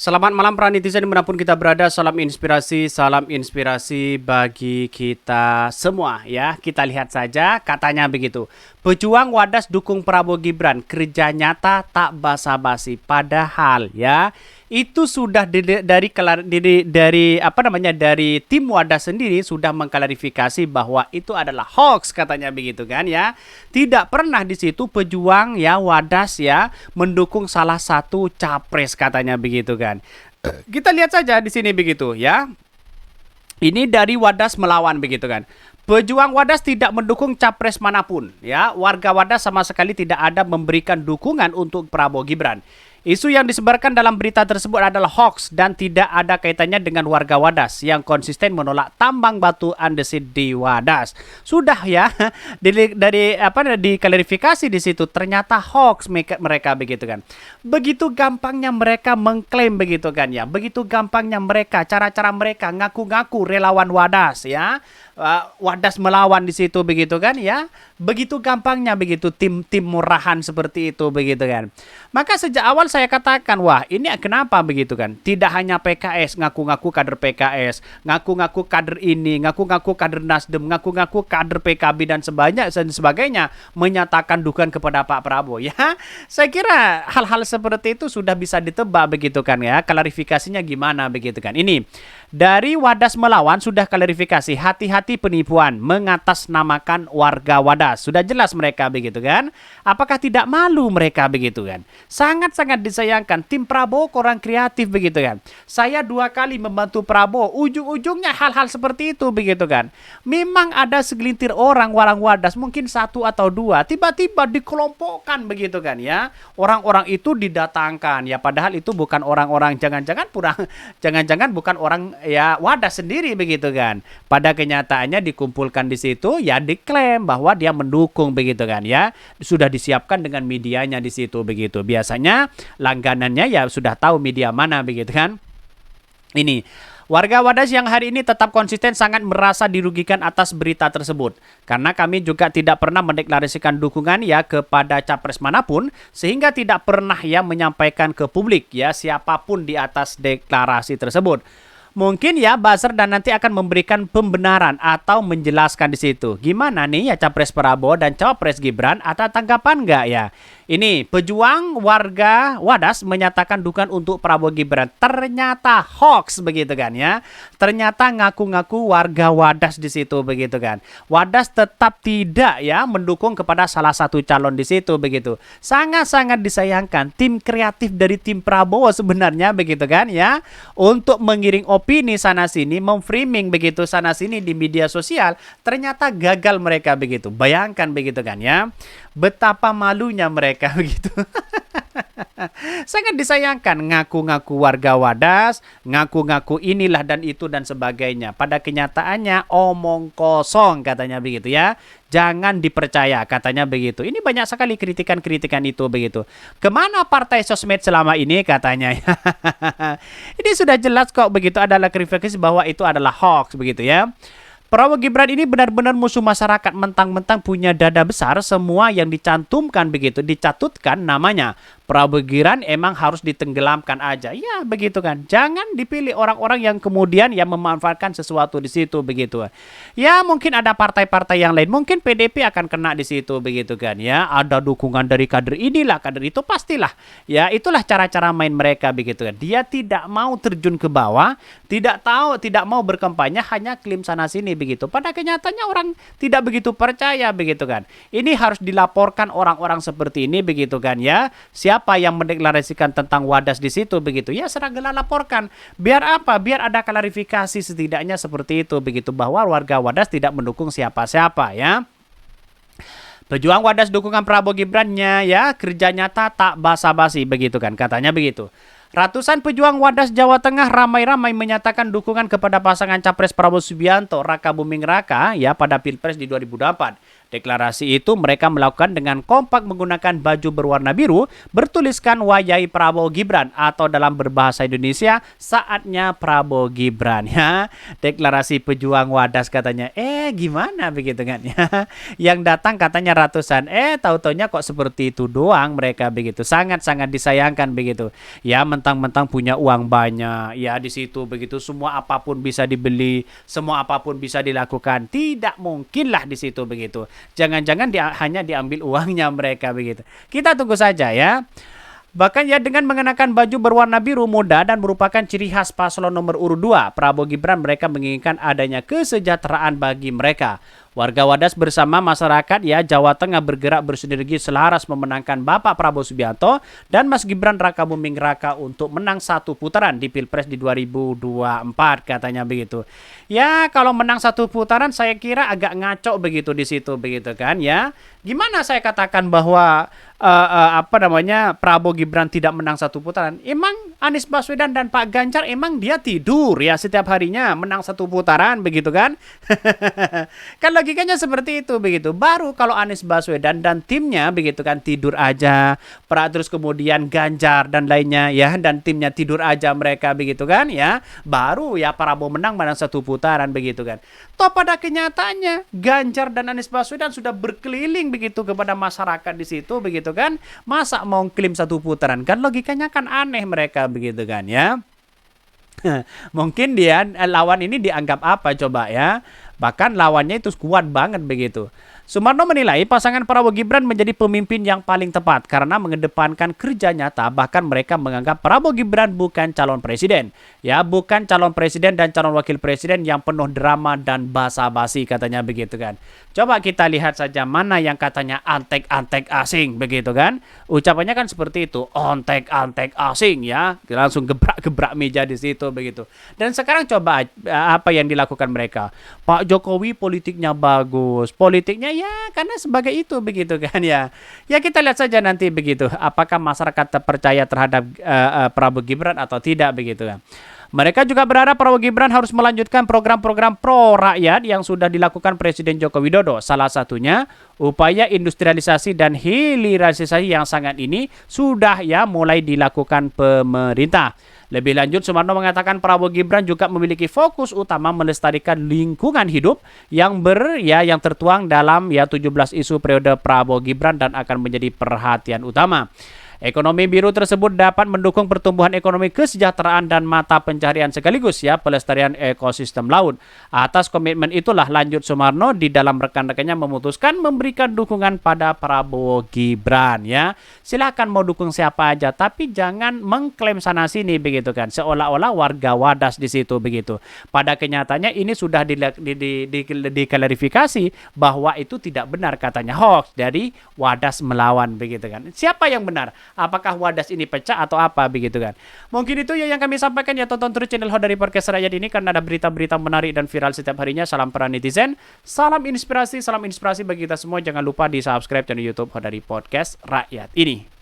Selamat malam para netizen dimanapun kita berada, salam inspirasi bagi kita semua ya. Kita lihat saja katanya begitu. Pejuang Wadas dukung Prabowo Gibran, kerja nyata tak basa-basi. Padahal ya itu sudah dari tim Wadas sendiri sudah mengklarifikasi bahwa itu adalah hoax katanya begitu kan ya. Tidak pernah di situ pejuang ya Wadas ya mendukung salah satu capres katanya begitu kan. Kita lihat saja di sini begitu ya. Ini dari Wadas melawan begitu kan. Pejuang Wadas tidak mendukung capres manapun ya. Warga Wadas sama sekali tidak ada memberikan dukungan untuk Prabowo Gibran. Isu yang disebarkan dalam berita tersebut adalah hoax dan tidak ada kaitannya dengan warga Wadas yang konsisten menolak tambang batu andesit di Wadas. Sudah ya diklarifikasi di situ ternyata hoax mereka begitu kan. Begitu gampangnya mereka mengklaim begitu kan ya. Begitu gampangnya mereka cara-cara mereka ngaku-ngaku relawan Wadas ya. Wadas melawan di situ begitu kan ya. Begitu gampangnya begitu tim murahan seperti itu begitu kan. Maka sejak awal saya katakan, wah ini kenapa begitu kan? Tidak hanya PKS, ngaku-ngaku kader PKS, ngaku-ngaku kader ini, ngaku-ngaku kader Nasdem, ngaku-ngaku kader PKB dan sebagainya menyatakan dukungan kepada Pak Prabowo. Ya, saya kira hal-hal seperti itu sudah bisa ditebak begitu kan ya. Klarifikasinya gimana begitu kan? Ini dari Wadas melawan sudah klarifikasi, hati-hati penipuan mengatasnamakan warga Wadas. Sudah jelas mereka begitu kan? Apakah tidak malu mereka begitu kan? Sangat-sangat disayangkan tim Prabowo kurang kreatif begitu kan. Saya 2 kali membantu Prabowo, ujung-ujungnya hal-hal seperti itu begitu kan. Memang ada segelintir orang Wadas, mungkin 1 atau 2, tiba-tiba dikelompokkan begitu kan ya. Orang-orang itu didatangkan ya, padahal itu bukan orang-orang jangan-jangan bukan orang ya Wadas sendiri begitu kan. Pada kenyataannya dikumpulkan di situ ya diklaim bahwa dia mendukung begitu kan ya. Sudah disiapkan dengan medianya di situ begitu. Biasanya langganannya ya sudah tahu media mana begitu kan. Ini warga Wadas yang hari ini tetap konsisten sangat merasa dirugikan atas berita tersebut. Karena kami juga tidak pernah mendeklarasikan dukungan ya kepada capres manapun, sehingga tidak pernah ya menyampaikan ke publik ya siapapun di atas deklarasi tersebut. Mungkin ya buzzer dan nanti akan memberikan pembenaran atau menjelaskan di situ. Gimana nih ya capres Prabowo dan cawapres Gibran, ada tanggapan nggak ya? Ini pejuang warga Wadas menyatakan dukungan untuk Prabowo Gibran. Ternyata hoax begitu kan ya. Ternyata ngaku-ngaku warga Wadas di situ begitu kan. Wadas tetap tidak ya mendukung kepada salah satu calon di situ begitu. Sangat-sangat disayangkan tim kreatif dari tim Prabowo sebenarnya begitu kan ya. Untuk mengiring opini sana sini, memframing begitu sana sini di media sosial, ternyata gagal mereka begitu. Bayangkan begitu kan ya. Betapa malunya mereka begitu. Sangat disayangkan ngaku-ngaku warga Wadas, ngaku-ngaku inilah dan itu dan sebagainya. Pada kenyataannya omong kosong katanya begitu ya. Jangan dipercaya katanya begitu. Ini banyak sekali kritikan-kritikan itu begitu. Kemana partai sosmed selama ini katanya. Ini sudah jelas kok begitu adalah klarifikasi bahwa itu adalah hoax begitu ya. Prabowo Gibran ini benar-benar musuh masyarakat, mentang-mentang punya dada besar, semua yang dicantumkan begitu, dicatutkan namanya. Prabowo Gibran emang harus ditenggelamkan aja. Ya begitu kan. Jangan dipilih orang-orang yang kemudian yang memanfaatkan sesuatu di situ begitu. Ya mungkin ada partai-partai yang lain. Mungkin PDP akan kena di situ begitu kan ya. Ada dukungan dari kader inilah, kader itu pastilah. Ya itulah cara-cara main mereka begitu kan. Dia tidak mau terjun ke bawah, tidak mau berkampanye, hanya klaim sana sini begitu. Pada kenyataannya orang tidak begitu percaya begitu kan. Ini harus dilaporkan orang-orang seperti ini begitu kan ya. Siapa yang mendeklarasikan tentang Wadas di situ begitu ya serahkan laporkan. Biar apa? Biar ada klarifikasi setidaknya seperti itu begitu bahwa warga Wadas tidak mendukung siapa-siapa ya. Pejuang Wadas dukungan Prabowo Gibrannya ya kerja nyata tak basa-basi begitu kan katanya begitu. Ratusan pejuang Wadas Jawa Tengah ramai-ramai menyatakan dukungan kepada pasangan capres Prabowo Subianto Raka Buming Raka ya pada Pilpres di 2024. Deklarasi itu mereka melakukan dengan kompak menggunakan baju berwarna biru bertuliskan Wayai Prabowo Gibran atau dalam berbahasa Indonesia saatnya Prabowo Gibran ya. Deklarasi pejuang Wadas katanya. Gimana begitu kan ya. Yang datang katanya ratusan. Tahu-taunya kok seperti itu doang mereka begitu. Sangat-sangat disayangkan begitu. Ya mentang-mentang punya uang banyak ya di situ begitu, semua apapun bisa dibeli, semua apapun bisa dilakukan. Tidak mungkinlah di situ begitu. Jangan-jangan hanya diambil uangnya mereka begitu. Kita tunggu saja ya. Bahkan ya dengan mengenakan baju berwarna biru muda dan merupakan ciri khas paslon nomor urut 2, Prabowo Gibran mereka menginginkan adanya kesejahteraan bagi mereka. Warga Wadas bersama masyarakat ya Jawa Tengah bergerak bersinergi selaras memenangkan Bapak Prabowo Subianto dan Mas Gibran Rakabuming Raka untuk menang satu putaran di Pilpres di 2024 katanya begitu. Ya kalau menang satu putaran saya kira agak ngaco begitu di situ begitu kan ya. Gimana saya katakan bahwa Prabowo Gibran tidak menang satu putaran? Emang Anies Baswedan dan Pak Ganjar emang dia tidur ya setiap harinya menang satu putaran begitu kan? Kan logikanya seperti itu begitu. Baru kalau Anies Baswedan dan timnya begitu kan tidur aja, terus kemudian Ganjar dan lainnya ya dan timnya tidur aja mereka begitu kan ya. Baru ya Prabowo menang satu putaran begitu kan. Toh pada kenyataannya Ganjar dan Anies Baswedan sudah berkeliling begitu kepada masyarakat di situ begitu kan. Masa mau klaim satu putaran kan logikanya kan aneh mereka begitu kan ya. Mungkin dia lawan ini dianggap apa coba ya. Bahkan lawannya itu kuat banget begitu. Sumarno menilai pasangan Prabowo Gibran menjadi pemimpin yang paling tepat karena mengedepankan kerja nyata, bahkan mereka menganggap Prabowo Gibran bukan calon presiden. Ya, bukan calon presiden dan calon wakil presiden yang penuh drama dan basa-basi katanya begitu kan. Coba kita lihat saja mana yang katanya antek-antek asing begitu kan. Ucapannya kan seperti itu, antek-antek asing ya. Langsung gebrak-gebrak meja di situ begitu. Dan sekarang coba apa yang dilakukan mereka. Pak Jokowi politiknya bagus, politiknya ya karena sebagai itu begitu kan ya. Ya kita lihat saja nanti begitu apakah masyarakat terpercaya terhadap Prabowo Gibran atau tidak begitu kan. Mereka juga berharap Prabowo Gibran harus melanjutkan program-program pro rakyat yang sudah dilakukan Presiden Joko Widodo. Salah satunya upaya industrialisasi dan hilirisasi yang sangat ini sudah ya mulai dilakukan pemerintah. Lebih lanjut, Sumarno mengatakan Prabowo Gibran juga memiliki fokus utama melestarikan lingkungan hidup yang tertuang dalam 17 isu periode Prabowo Gibran dan akan menjadi perhatian utama. Ekonomi biru tersebut dapat mendukung pertumbuhan ekonomi kesejahteraan dan mata pencaharian sekaligus pelestarian ekosistem laut. Atas komitmen itulah lanjut Sumarno di dalam rekan-rekannya memutuskan memberikan dukungan pada Prabowo Gibran ya. Silakan mau dukung siapa aja tapi jangan mengklaim sana sini begitu kan. Seolah-olah warga Wadas di situ begitu. Pada kenyataannya ini sudah diklarifikasi bahwa itu tidak benar katanya hoax dari Wadas melawan begitu kan. Siapa yang benar? Apakah Wadas ini pecah atau apa begitu kan. Mungkin itu yang kami sampaikan ya, tonton terus channel Hodari Podcast Rakyat ini karena ada berita-berita menarik dan viral setiap harinya. Salam para netizen, salam inspirasi bagi kita semua. Jangan lupa di subscribe channel YouTube Hodari Podcast Rakyat ini.